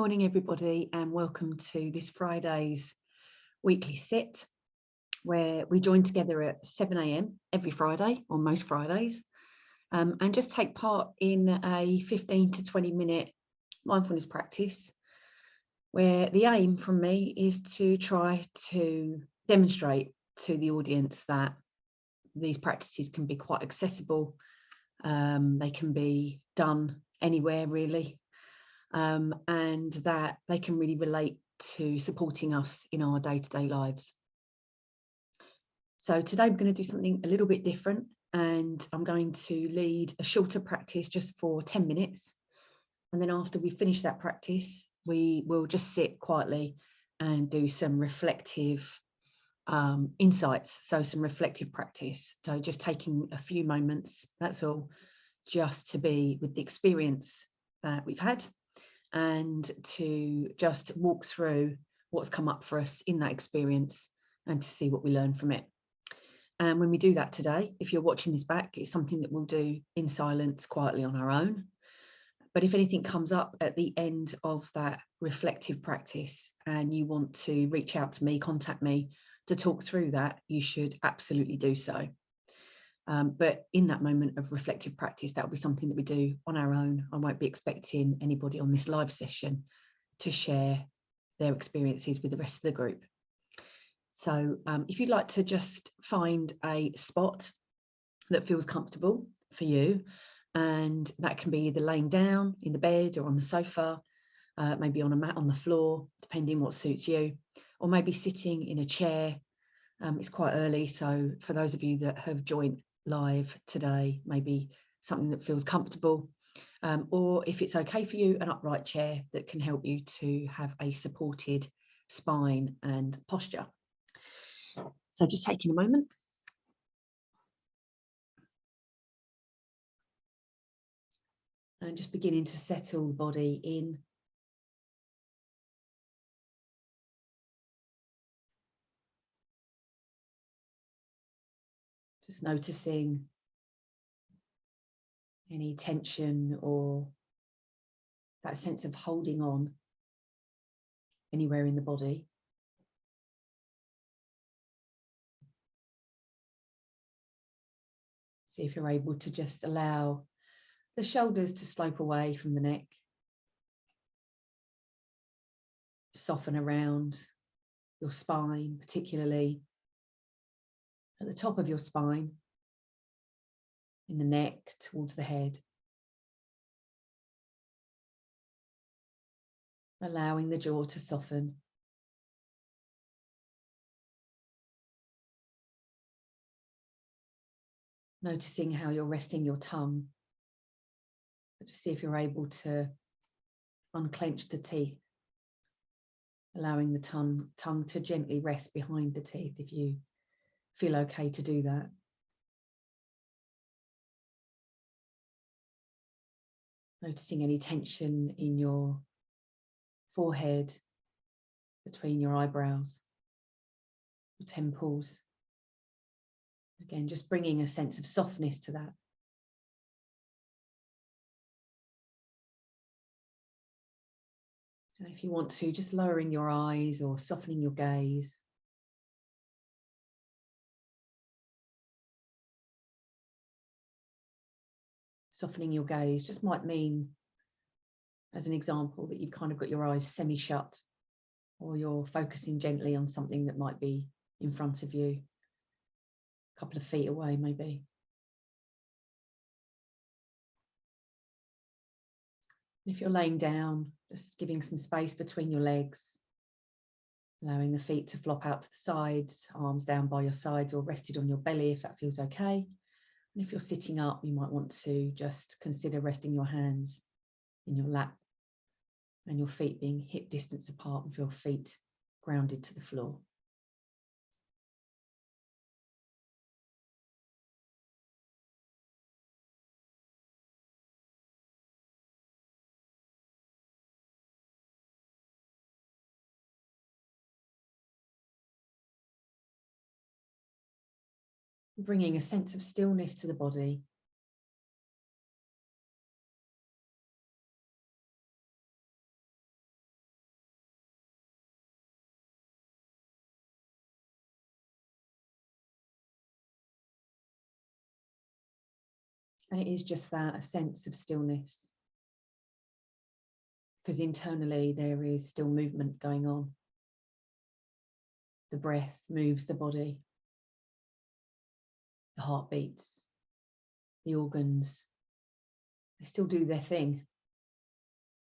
Morning, everybody, and welcome to this Friday's weekly sit, where we join together at 7 a.m. every Friday, or most Fridays, and just take part in a 15 to 20 minute mindfulness practice, where the aim from me is to try to demonstrate to the audience that these practices can be quite accessible. They can be done anywhere, really. And that they can really relate to supporting us in our day-to-day lives. So today we're going to do something a little bit different, and I'm going to lead a shorter practice just for 10 minutes. And then after we finish that practice, we will just sit quietly and do some reflective insights. So some reflective practice. So just taking a few moments, that's all, just to be with the experience that we've had, and to just walk through what's come up for us in that experience and to see what we learn from it. And when we do that today, if you're watching this back, it's something that we'll do in silence, quietly on our own. But if anything comes up at the end of that reflective practice and you want to reach out to me, contact me to talk through that, you should absolutely do so. But in that moment of reflective practice, that will be something that we do on our own. I won't be expecting anybody on this live session to share their experiences with the rest of the group. So if you'd like to just find a spot that feels comfortable for you, and that can be either laying down in the bed or on the sofa, maybe on a mat on the floor, depending what suits you, or maybe sitting in a chair. It's quite early, so for those of you that have joined live today, maybe something that feels comfortable, or if it's okay for you, an upright chair that can help you to have a supported spine and posture. So just taking a moment. And just beginning to settle the body in. Just noticing any tension or that sense of holding on anywhere in the body. See if you're able to just allow the shoulders to slope away from the neck, soften around your spine, particularly at the top of your spine, in the neck, towards the head. Allowing the jaw to soften. Noticing how you're resting your tongue. To see if you're able to unclench the teeth. Allowing the tongue to gently rest behind the teeth if you feel okay to do that. Noticing any tension in your forehead, between your eyebrows, your temples. Again, just bringing a sense of softness to that. And if you want to, just lowering your eyes or softening your gaze. Softening your gaze just might mean, as an example, that you've kind of got your eyes semi-shut, or you're focusing gently on something that might be in front of you, a couple of feet away maybe. If you're laying down, just giving some space between your legs, allowing the feet to flop out to the sides, arms down by your sides or rested on your belly if that feels okay. And if you're sitting up, you might want to just consider resting your hands in your lap and your feet being hip distance apart with your feet grounded to the floor. Bringing a sense of stillness to the body. And it is just that, a sense of stillness. Because internally there is still movement going on. The breath moves the body. The heart beats. The organs, they still do their thing,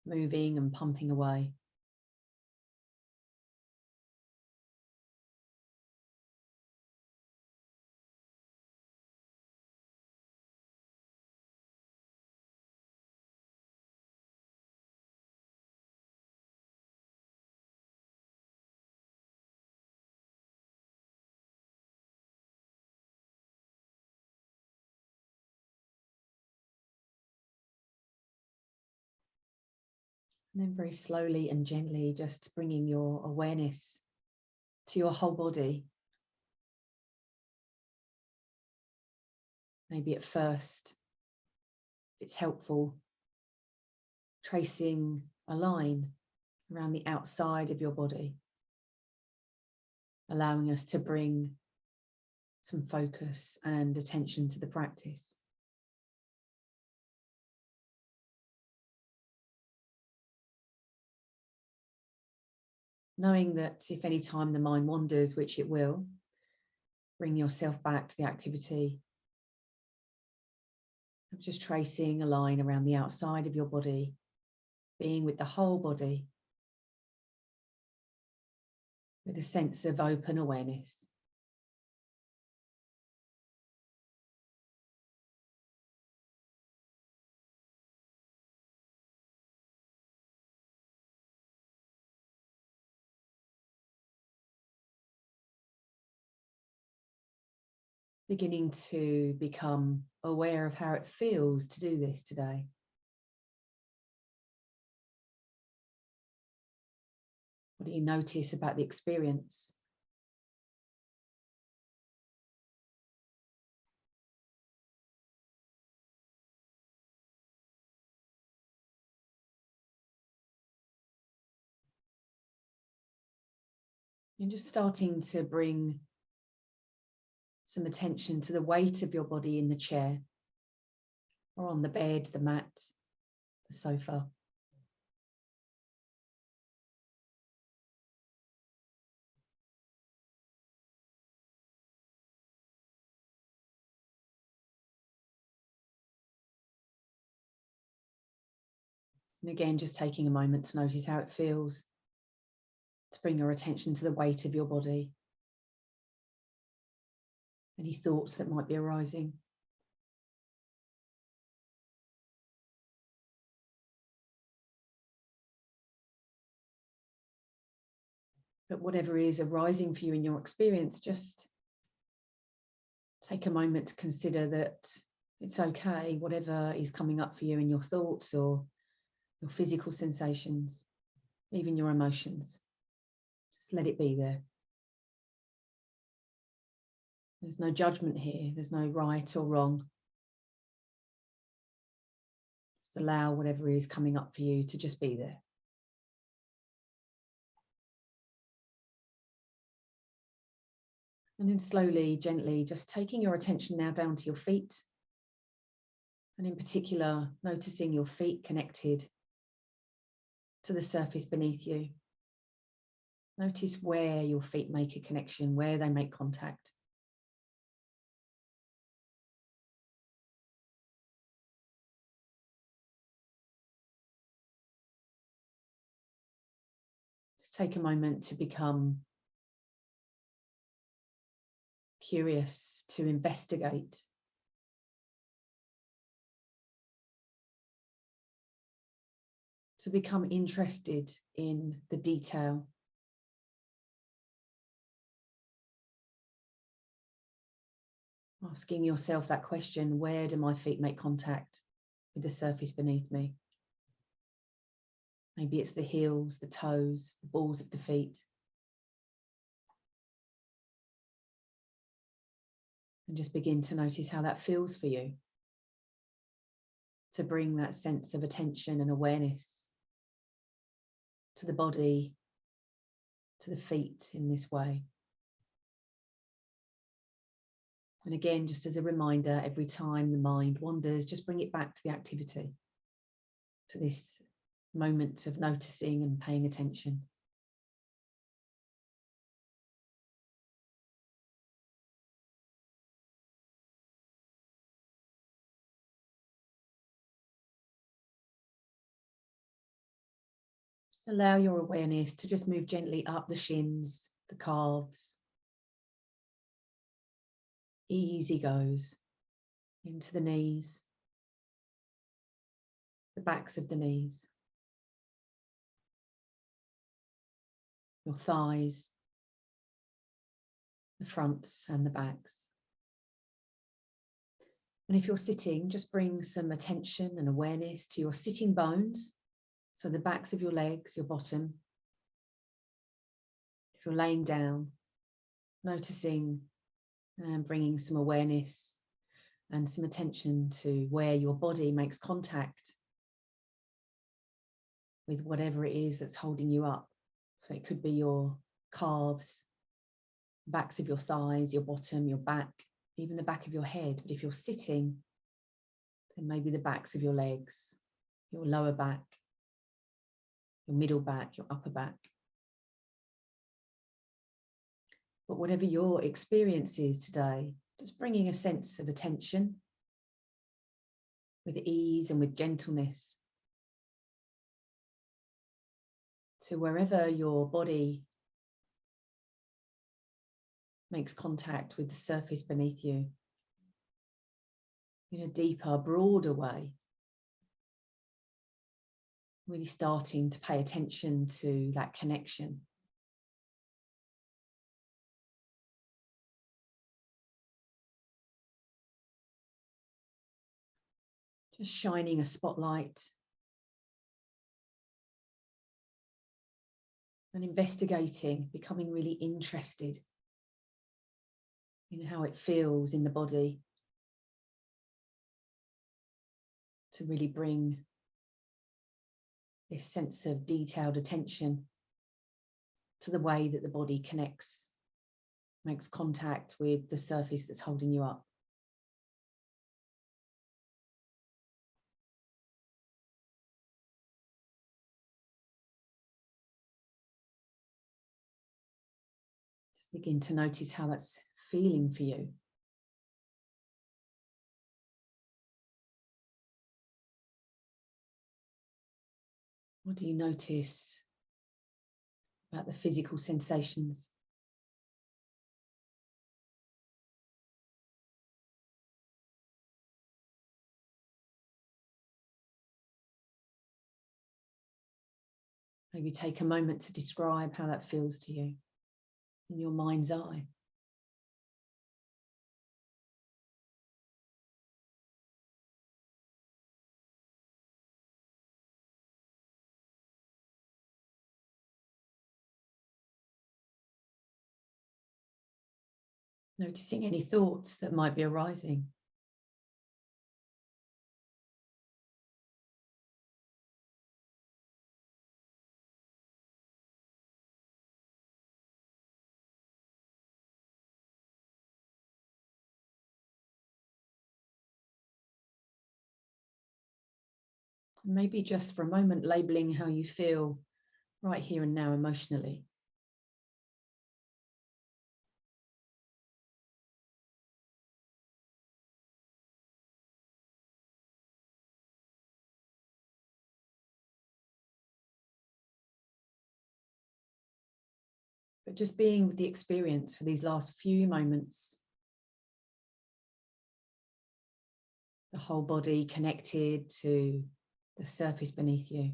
moving and pumping away. And then very slowly and gently, just bringing your awareness to your whole body. Maybe at first, if it's helpful, tracing a line around the outside of your body, allowing us to bring some focus and attention to the practice. Knowing that if any time the mind wanders, which it will, bring yourself back to the activity of just tracing a line around the outside of your body, being with the whole body, with a sense of open awareness. Beginning to become aware of how it feels to do this today. What do you notice about the experience? And just starting to bring some attention to the weight of your body in the chair or on the bed, the mat, the sofa. And again, just taking a moment to notice how it feels to bring your attention to the weight of your body. Any thoughts that might be arising. But whatever is arising for you in your experience, just take a moment to consider that it's okay, whatever is coming up for you in your thoughts or your physical sensations, even your emotions. Just let it be there. There's no judgment here. There's no right or wrong. Just allow whatever is coming up for you to just be there. And then slowly, gently, just taking your attention now down to your feet. And in particular, noticing your feet connected to the surface beneath you. Notice where your feet make a connection, where they make contact. Just take a moment to become curious, to investigate. To become interested in the detail. Asking yourself that question, where do my feet make contact with the surface beneath me? Maybe it's the heels, the toes, the balls of the feet. And just begin to notice how that feels for you. To bring that sense of attention and awareness to the body, to the feet in this way. And again, just as a reminder, every time the mind wanders, just bring it back to the activity, to this moment of noticing and paying attention. Allow your awareness to just move gently up the shins, the calves. Easy goes into the knees, the backs of the knees, your thighs, the fronts and the backs. And if you're sitting, just bring some attention and awareness to your sitting bones. So the backs of your legs, your bottom. If you're laying down, noticing and bringing some awareness and some attention to where your body makes contact with whatever it is that's holding you up. So it could be your calves, backs of your thighs, your bottom, your back, even the back of your head. But if you're sitting, then maybe the backs of your legs, your lower back, your middle back, your upper back. But whatever your experience is today, just bringing a sense of attention with ease and with gentleness to wherever your body makes contact with the surface beneath you in a deeper, broader way. Really starting to pay attention to that connection. Just shining a spotlight and investigating, becoming really interested in how it feels in the body to really bring this sense of detailed attention to the way that the body connects, makes contact with the surface that's holding you up. Just begin to notice how that's feeling for you. What do you notice about the physical sensations? Maybe take a moment to describe how that feels to you in your mind's eye. Noticing any thoughts that might be arising. Maybe just for a moment labeling how you feel right here and now emotionally. But just being with the experience for these last few moments. The whole body connected to the surface beneath you.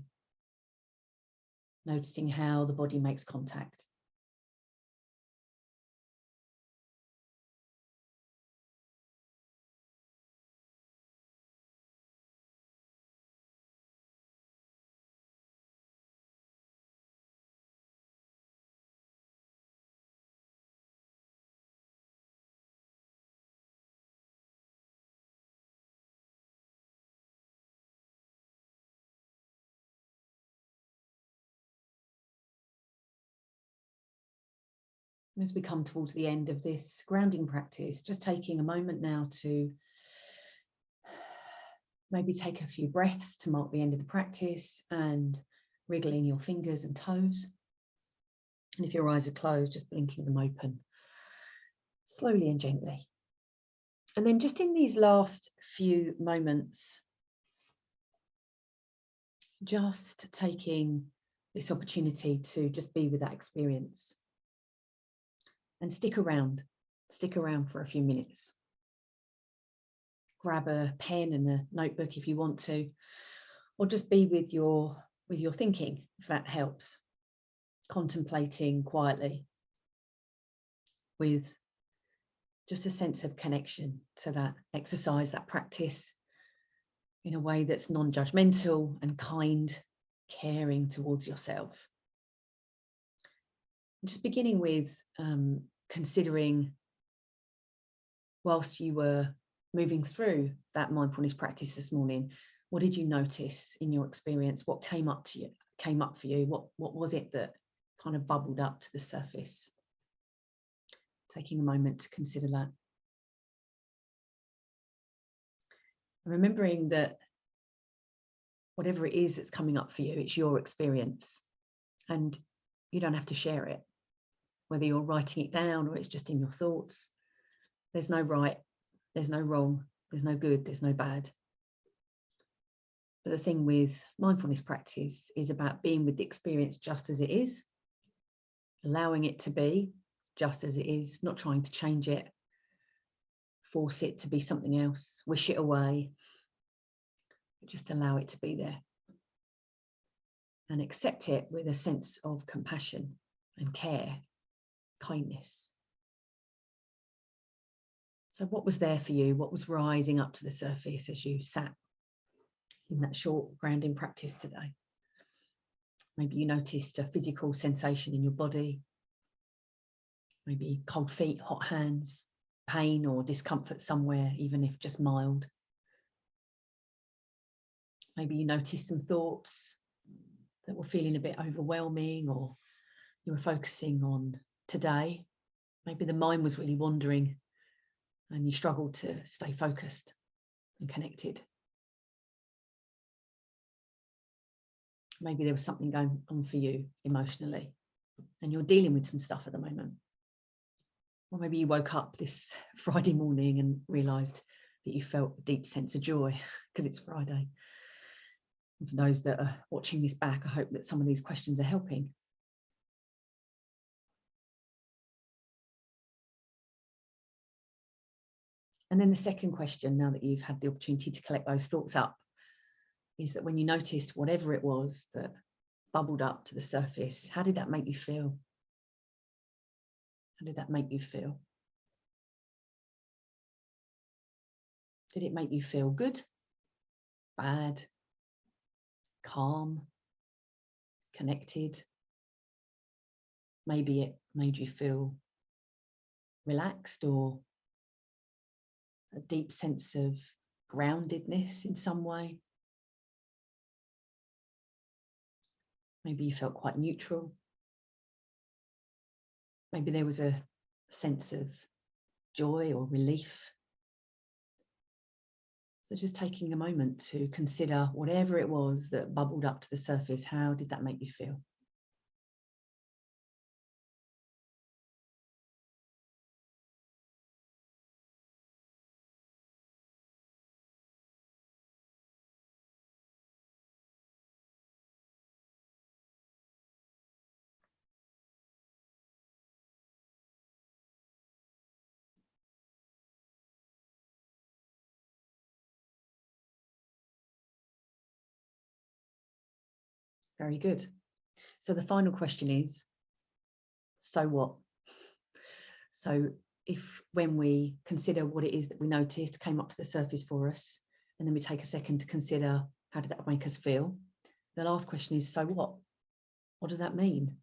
Noticing how the body makes contact. As we come towards the end of this grounding practice, just taking a moment now to maybe take a few breaths to mark the end of the practice and wriggling your fingers and toes. And if your eyes are closed, just blinking them open slowly and gently. And then just in these last few moments, just taking this opportunity to just be with that experience and stick around for a few minutes. Grab a pen and a notebook if you want to, or just be with your thinking, if that helps. Contemplating quietly with just a sense of connection to that exercise, that practice, in a way that's non-judgmental and kind, caring towards yourselves. Just beginning with considering, whilst you were moving through that mindfulness practice this morning, what did you notice in your experience? What came up for you? What was it that kind of bubbled up to the surface? Taking a moment to consider that. And remembering that whatever it is that's coming up for you, it's your experience, and you don't have to share it, whether you're writing it down or it's just in your thoughts. There's no right, there's no wrong, there's no good, there's no bad. But the thing with mindfulness practice is about being with the experience just as it is, allowing it to be just as it is, not trying to change it, force it to be something else, wish it away, but just allow it to be there. And accept it with a sense of compassion and care, kindness. So what was there for you? What was rising up to the surface as you sat in that short grounding practice today? Maybe you noticed a physical sensation in your body, maybe cold feet, hot hands, pain or discomfort somewhere, even if just mild. Maybe you noticed some thoughts that were feeling a bit overwhelming, or you were focusing on today. Maybe the mind was really wandering and you struggled to stay focused and connected. Maybe there was something going on for you emotionally and you're dealing with some stuff at the moment. Or maybe you woke up this Friday morning and realised that you felt a deep sense of joy because it's Friday. And for those that are watching this back, I hope that some of these questions are helping. And then the second question, now that you've had the opportunity to collect those thoughts up, is that when you noticed whatever it was that bubbled up to the surface, how did that make you feel? How did that make you feel? Did it make you feel good, bad, calm, connected? Maybe it made you feel relaxed or a deep sense of groundedness in some way. Maybe you felt quite neutral. Maybe there was a sense of joy or relief. So just taking a moment to consider whatever it was that bubbled up to the surface, how did that make you feel? Very good. So the final question is, so what? So if when we consider what it is that we noticed came up to the surface for us, and then we take a second to consider how did that make us feel, the last question is, so what? What does that mean?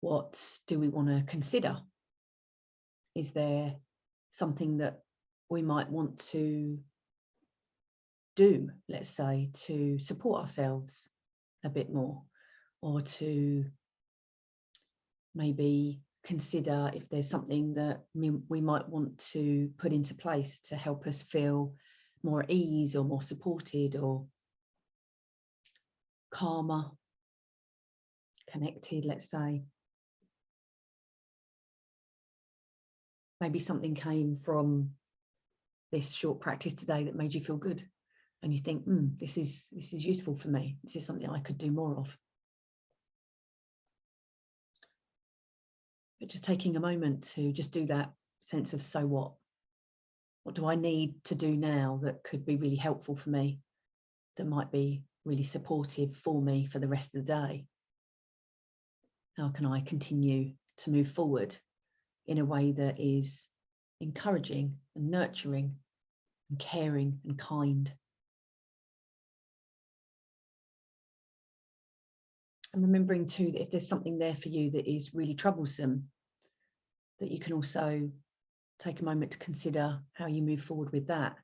What do we want to consider? Is there something that we might want to do, let's say, to support ourselves a bit more, or to maybe consider if there's something that we might want to put into place to help us feel more at ease or more supported or calmer, connected, let's say. Maybe something came from this short practice today that made you feel good, and you think, this is useful for me. This is something I could do more of. But just taking a moment to just do that sense of, so what? What do I need to do now that could be really helpful for me, that might be really supportive for me for the rest of the day? How can I continue to move forward in a way that is encouraging and nurturing and caring and kind? And remembering too that if there's something there for you that is really troublesome, that you can also take a moment to consider how you move forward with that.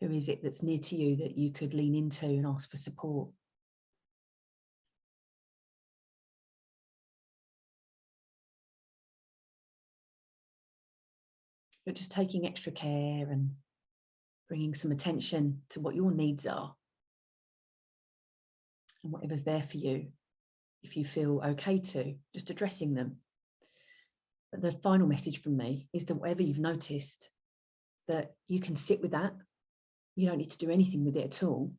Who is it that's near to you that you could lean into and ask for support? But just taking extra care and bringing some attention to what your needs are and whatever's there for you, if you feel okay to, just addressing them. But the final message from me is that whatever you've noticed, that you can sit with that. You don't need to do anything with it at all.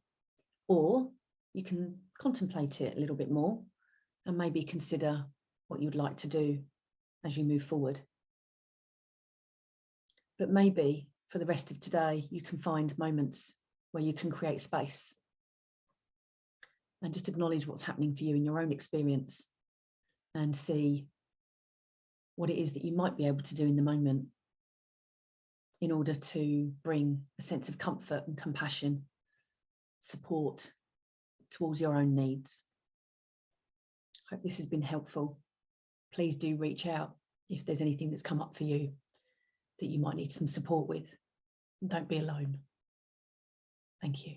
Or you can contemplate it a little bit more and maybe consider what you'd like to do as you move forward. But maybe for the rest of today, you can find moments where you can create space and just acknowledge what's happening for you in your own experience and see what it is that you might be able to do in the moment in order to bring a sense of comfort and compassion, support towards your own needs. Hope this has been helpful. Please do reach out if there's anything that's come up for you that you might need some support with. And don't be alone. Thank you.